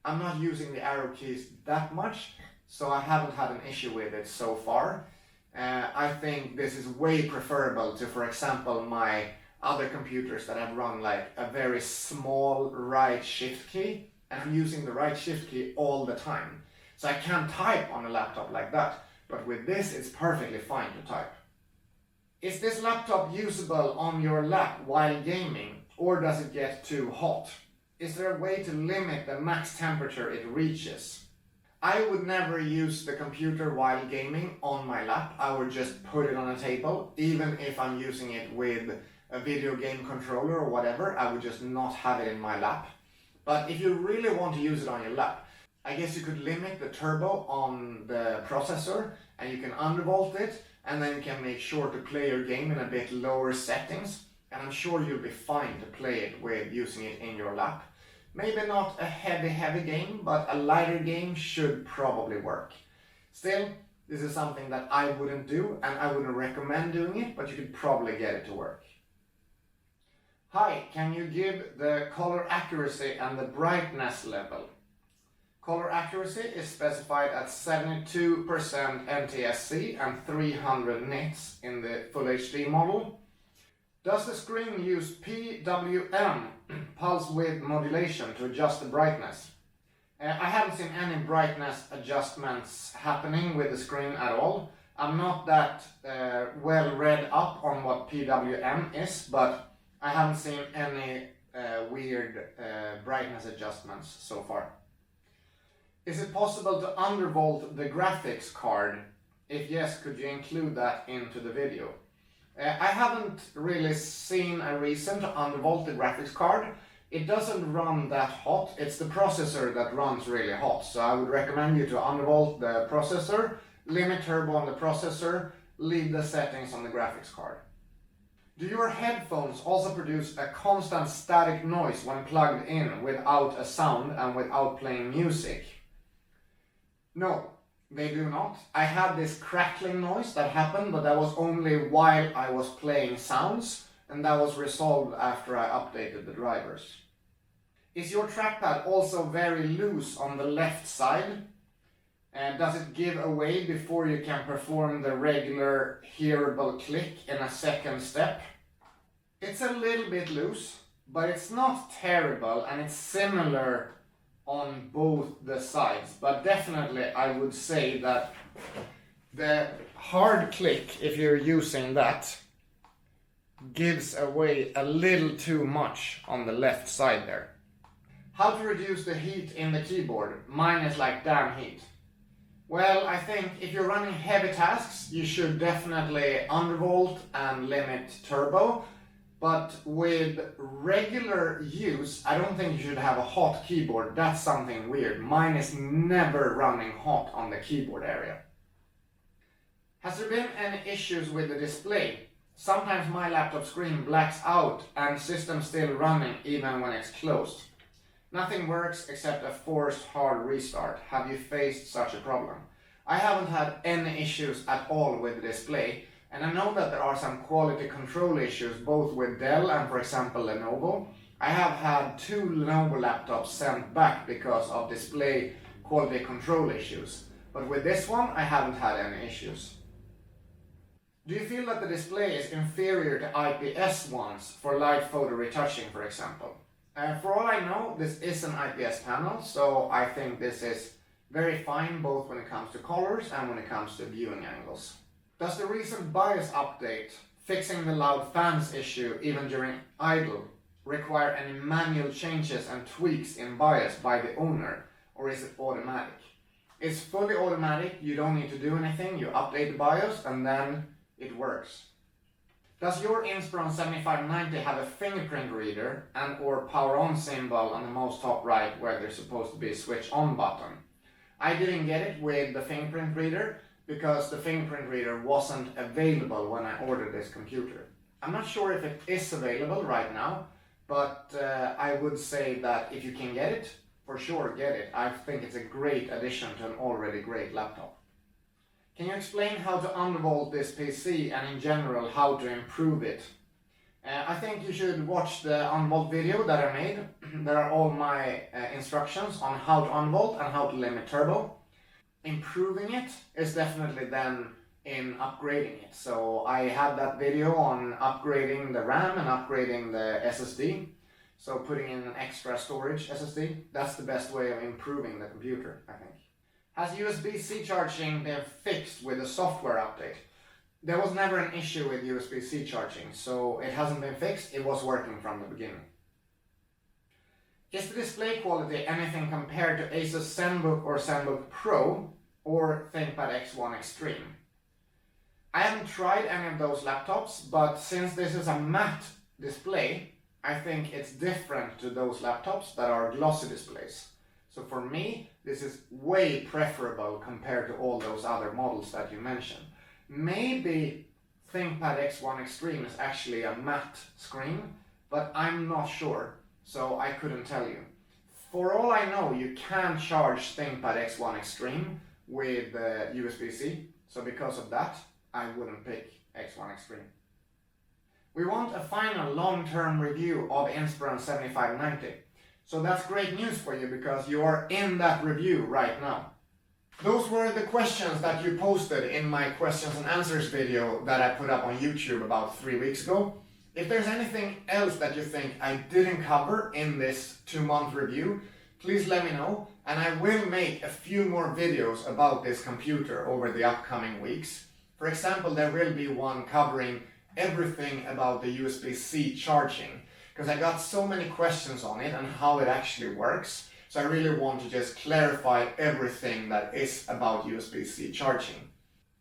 Speaker 1: I'm not using the arrow keys that much, so I haven't had an issue with it so far. I think this is way preferable to, for example, my other computers that have run like a very small right shift key and I'm using the right shift key all the time. So I can't type on a laptop like that, but with this it's perfectly fine to type. Is this laptop usable on your lap while gaming, or does it get too hot? Is there a way to limit the max temperature it reaches? I would never use the computer while gaming on my lap. I would just put it on a table, even if I'm using it with a video game controller or whatever. I would just not have it in my lap. But if you really want to use it on your lap, I guess you could limit the turbo on the processor, and you can undervolt it, and then you can make sure to play your game in a bit lower settings, and I'm sure you'll be fine to play it with using it in your lap. Maybe not a heavy game, but a lighter game should probably work. Still, this is something that I wouldn't do, and I wouldn't recommend doing it, but you could probably get it to work. Hi, can you give the color accuracy and the brightness level? Color accuracy is specified at 72% NTSC and 300 nits in the Full HD model. Does the screen use PWM, pulse width modulation, to adjust the brightness? I haven't seen any brightness adjustments happening with the screen at all. I'm not that well read up on what PWM is, but I haven't seen any weird brightness adjustments so far. Is it possible to undervolt the graphics card? If yes, could you include that into the video? I haven't really seen a reason to undervolt the graphics card. It doesn't run that hot. It's the processor that runs really hot. So I would recommend you to undervolt the processor, limit turbo on the processor, leave the settings on the graphics card. Do your headphones also produce a constant static noise when plugged in without a sound and without playing music? No, they do not. I had this crackling noise that happened, but that was only while I was playing sounds, and that was resolved after I updated the drivers. Is your trackpad also very loose on the left side? And does it give away before you can perform the regular hearable click in a second step? It's a little bit loose, but it's not terrible, and it's similar on both the sides, but definitely I would say that the hard click, if you're using that, gives away a little too much on the left side there. How to reduce the heat in the keyboard? Mine is like damn heat. Well, I think if you're running heavy tasks, you should definitely undervolt and limit turbo. But with regular use, I don't think you should have a hot keyboard. That's something weird. Mine is never running hot on the keyboard area. Has there been any issues with the display? Sometimes my laptop screen blacks out and system still running even when it's closed. Nothing works except a forced hard restart. Have you faced such a problem? I haven't had any issues at all with the display. And I know that there are some quality control issues both with Dell and, for example, Lenovo. I have had 2 Lenovo laptops sent back because of display quality control issues. But with this one, I haven't had any issues. Do you feel that the display is inferior to IPS ones for light photo retouching, for example? For all I know, this is an IPS panel, so I think this is very fine both when it comes to colors and when it comes to viewing angles. Does the recent BIOS update, fixing the loud fans issue even during idle, require any manual changes and tweaks in BIOS by the owner, or is it automatic? It's fully automatic, you don't need to do anything, you update the BIOS and then it works. Does your Inspiron 7590 have a fingerprint reader and or power on symbol on the most top right where there's supposed to be a switch on button? I didn't get it with the fingerprint reader, because the fingerprint reader wasn't available when I ordered this computer. I'm not sure if it is available right now, but I would say that if you can get it, for sure get it. I think it's a great addition to an already great laptop. Can you explain how to undervolt this PC and in general how to improve it? I think you should watch the undervolt video that I made. There are all my instructions on how to undervolt and how to limit turbo. Improving it is definitely then in upgrading it. So I had that video on upgrading the RAM and upgrading the SSD. So putting in an extra storage SSD, that's the best way of improving the computer, I think. Has USB-C charging been fixed with a software update? There was never an issue with USB-C charging, so it hasn't been fixed, it was working from the beginning. Is the display quality anything compared to Asus ZenBook or ZenBook Pro or ThinkPad X1 Extreme? I haven't tried any of those laptops, but since this is a matte display, I think it's different to those laptops that are glossy displays. So for me, this is way preferable compared to all those other models that you mentioned. Maybe ThinkPad X1 Extreme is actually a matte screen, but I'm not sure, so I couldn't tell you. For all I know, you can charge ThinkPad X1 Extreme with USB-C, so because of that, I wouldn't pick X1 Extreme. We want a final long-term review of Inspiron 7590. So that's great news for you because you are in that review right now. Those were the questions that you posted in my questions and answers video that I put up on YouTube about 3 weeks ago. If there's anything else that you think I didn't cover in this 2-month review, please let me know, and I will make a few more videos about this computer over the upcoming weeks. For example, there will be one covering everything about the USB-C charging, because I got so many questions on it and how it actually works. So I really want to just clarify everything that is about USB-C charging.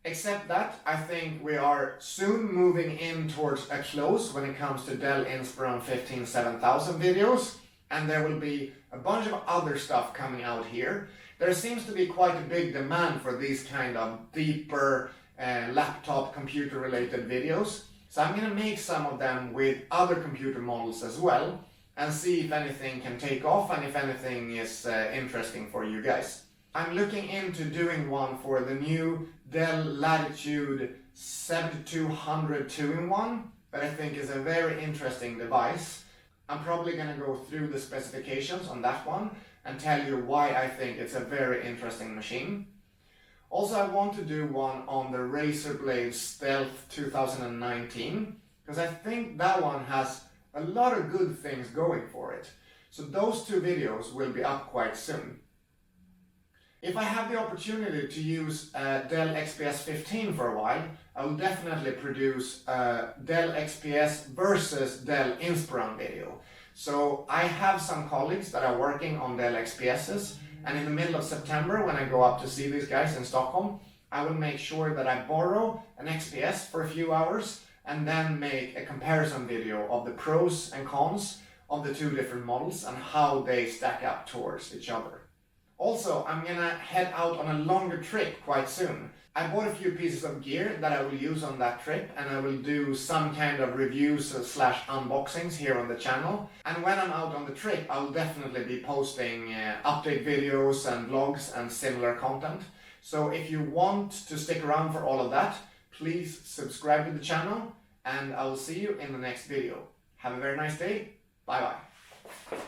Speaker 1: Except that, I think we are soon moving in towards a close when it comes to Dell Inspiron 15-7000 videos, and there will be a bunch of other stuff coming out here. There seems to be quite a big demand for these kind of deeper laptop computer related videos. So I'm going to make some of them with other computer models as well and see if anything can take off and if anything is interesting for you guys. I'm looking into doing one for the new Dell Latitude 7200 2-in-1 that I think is a very interesting device. I'm probably going to go through the specifications on that one and tell you why I think it's a very interesting machine. Also, I want to do one on the Razer Blade Stealth 2019 because I think that one has a lot of good things going for it. So those 2 videos will be up quite soon. If I have the opportunity to use Dell XPS 15 for a while, I will definitely produce a Dell XPS versus Dell Inspiron video. So I have some colleagues that are working on Dell XPSs, and in the middle of September, when I go up to see these guys in Stockholm, I will make sure that I borrow an XPS for a few hours and then make a comparison video of the pros and cons of the 2 different models and how they stack up towards each other. Also, I'm gonna head out on a longer trip quite soon. I bought a few pieces of gear that I will use on that trip, and I will do some kind of reviews slash unboxings here on the channel. And when I'm out on the trip, I will definitely be posting update videos and vlogs and similar content. So if you want to stick around for all of that, please subscribe to the channel, and I will see you in the next video. Have a very nice day. Bye bye.